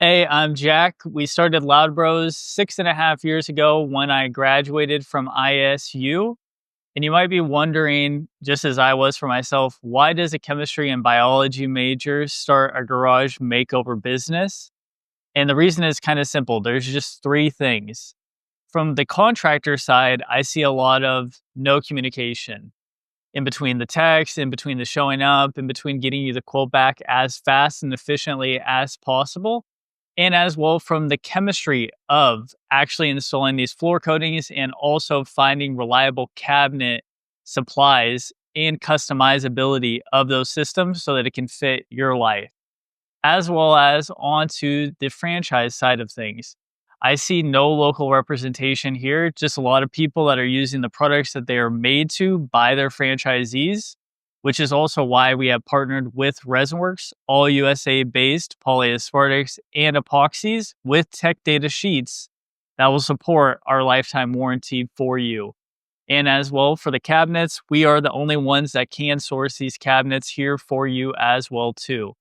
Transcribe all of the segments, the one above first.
Hey, I'm Jack. We started Loud Bros 6.5 years ago when I graduated from ISU. And you might be wondering, just as I was for myself, why does a chemistry and biology major start a garage makeover business? And the reason is kind of simple. There's just three things. From the contractor side, I see a lot of no communication in between the text, in between the showing up, in between getting you the quote back as fast and efficiently as possible. And as well from the chemistry of actually installing these floor coatings and also finding reliable cabinet supplies and customizability of those systems so that it can fit your life, as well as onto the franchise side of things. I see no local representation here, just a lot of people that are using the products that they are made to by their franchisees, which is also why we have partnered with ResinWorks, all USA based polyaspartics and epoxies with tech data sheets that will support our lifetime warranty for you. And as well for the cabinets, we are the only ones that can source these cabinets here for you as well too.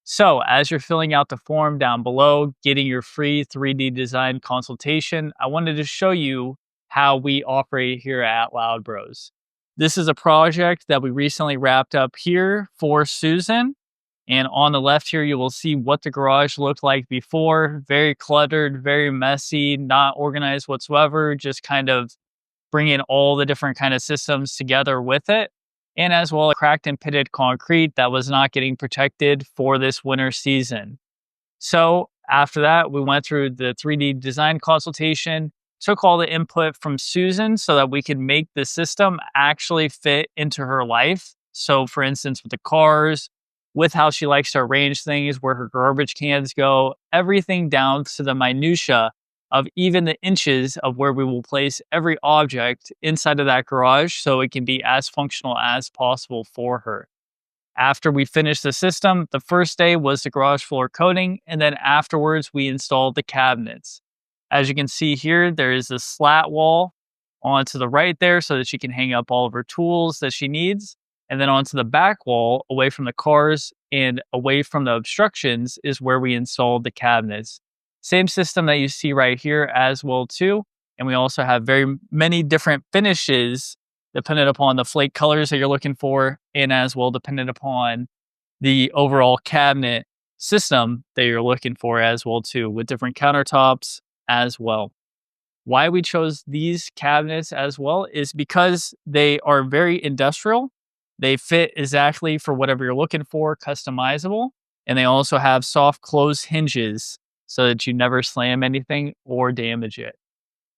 So, as you're filling out the form down below, getting your free 3D design consultation, I wanted to show you how we operate here at Loud Bros. This is a project that we recently wrapped up here for Susan. And on the left here, you will see what the garage looked like before. Very cluttered, very messy, not organized whatsoever, just kind of bringing all the different kind of systems together with it, and as well cracked and pitted concrete that was not getting protected for this winter season. So after that, we went through the 3D design consultation, took all the input from Susan so that we could make the system actually fit into her life. So for instance, with the cars, with how she likes to arrange things, where her garbage cans go, everything down to the minutia of even the inches of where we will place every object inside of that garage so it can be as functional as possible for her. After we finished the system, the first day was the garage floor coating, and then afterwards we installed the cabinets. As you can see here, there is a slat wall onto the right there so that she can hang up all of her tools that she needs. And then onto the back wall, away from the cars and away from the obstructions, is where we installed the cabinets. Same system that you see right here as well too. And we also have very many different finishes dependent upon the flake colors that you're looking for, and as well dependent upon the overall cabinet system that you're looking for as well too, with different countertops as well. Why we chose these cabinets as well is because they are very industrial. They fit exactly for whatever you're looking for, customizable, and they also have soft close hinges so that you never slam anything or damage it.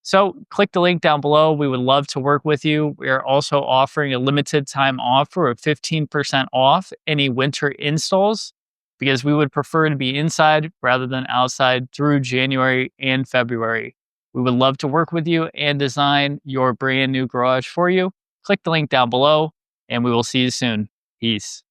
So click the link down below. We would love to work with you. We are also offering a limited time offer of 15% off any winter installs, because we would prefer to be inside rather than outside through January and February. We would love to work with you and design your brand new garage for you. Click the link down below, and we will see you soon. Peace.